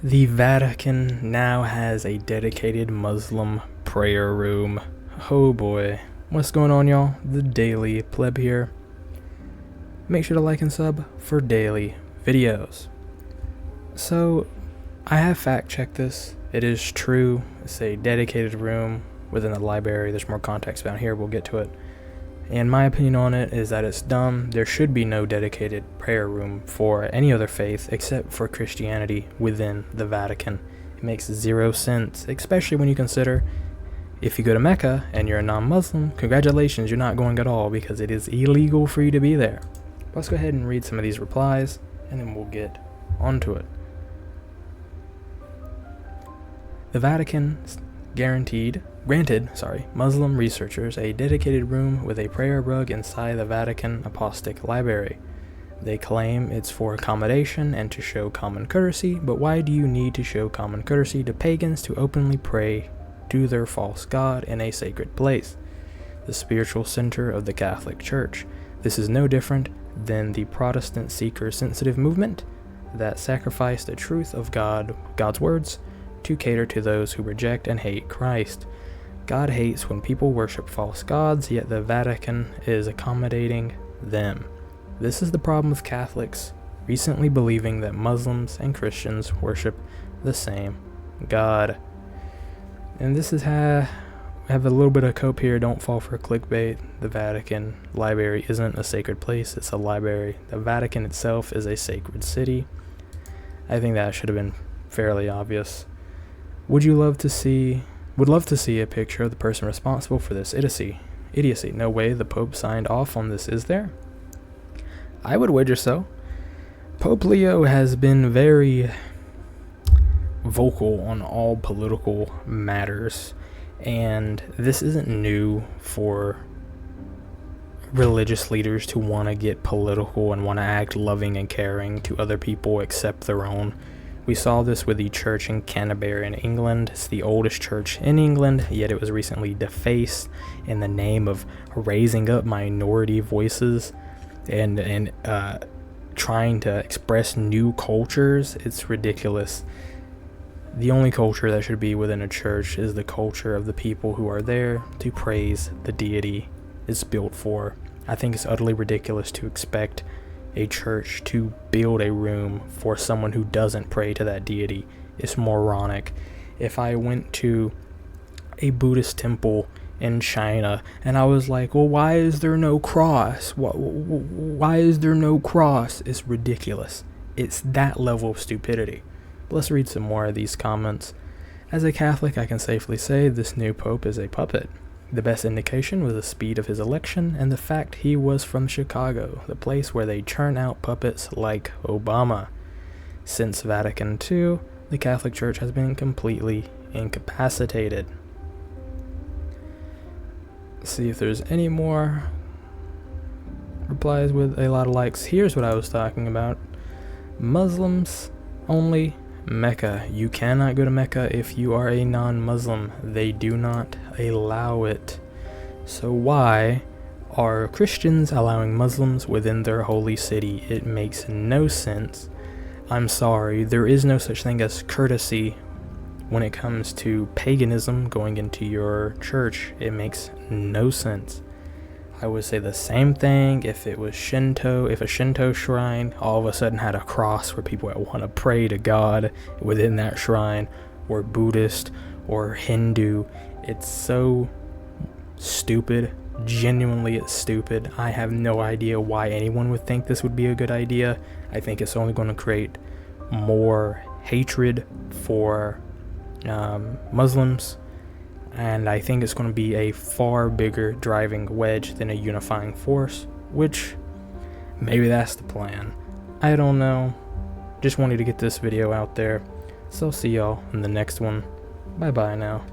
The Vatican now has a dedicated Muslim prayer room. Oh boy. What's going on, y'all? The Daily Pleb here. Make sure to like and sub for daily videos. So, I have fact checked this. It is true. It's a dedicated room within the library. There's more context down here. We'll get to it. And my opinion on it is that it's dumb. There should be no dedicated prayer room for any other faith except for Christianity within the Vatican. It makes zero sense, especially when you consider if you go to Mecca and you're a non-Muslim, congratulations, you're not going at all because it is illegal for you to be there. Let's go ahead and read some of these replies and then we'll get onto it. The Vatican granted Muslim researchers a dedicated room with a prayer rug inside the Vatican Apostolic Library. They claim it's for accommodation and to show common courtesy, but why do you need to show common courtesy to pagans to openly pray to their false god in a sacred place, the spiritual center of the Catholic Church? This is no different than the Protestant seeker-sensitive movement that sacrificed the truth of God's words to cater to those who reject and hate Christ. God hates when people worship false gods, yet the Vatican is accommodating them. This is the problem with Catholics recently believing that Muslims and Christians worship the same God. And this is I have a little bit of cope here. Don't fall for clickbait. The Vatican Library isn't a sacred place, it's a library. The Vatican itself is a sacred city. I think that should have been fairly obvious. Would love to see a picture of the person responsible for this idiocy. No way the Pope signed off on this, is there? I would wager so. Pope Leo has been very vocal on all political matters, and this isn't new for religious leaders to want to get political and want to act loving and caring to other people except their own. We saw this with the church in Canterbury in England. It's the oldest church in England, yet it was recently defaced in the name of raising up minority voices and trying to express new cultures. It's ridiculous. The only culture that should be within a church is the culture of the people who are there to praise the deity it's built for. I think it's utterly ridiculous to expect a church to build a room for someone who doesn't pray to that deity. It's moronic. If I went to a Buddhist temple in China and I was like, well, why is there no cross? Why is there no cross? It's ridiculous. It's that level of stupidity. But let's read some more of these comments. As a Catholic, I can safely say this new pope is a puppet. The best indication was the speed of his election and the fact he was from Chicago, the place where they churn out puppets like Obama. Since Vatican II, the Catholic Church has been completely incapacitated. Let's see if there's any more replies with a lot of likes. Here's what I was talking about. Muslims only Mecca. You cannot go to Mecca if you are a non-Muslim. They do not allow it. So why are Christians allowing Muslims within their holy city? It makes no sense. I'm sorry, there is no such thing as courtesy when it comes to paganism going into your church. It makes no sense. I would say the same thing if it was Shinto. If a Shinto shrine all of a sudden had a cross where people want to pray to God within that shrine, or Buddhist or Hindu, it's so stupid. Genuinely, it's stupid. I have no idea why anyone would think this would be a good idea. I think it's only going to create more hatred for Muslims. And I think it's going to be a far bigger driving wedge than a unifying force, which maybe that's the plan. I don't know. Just wanted to get this video out there. So I'll see y'all in the next one. Bye bye now.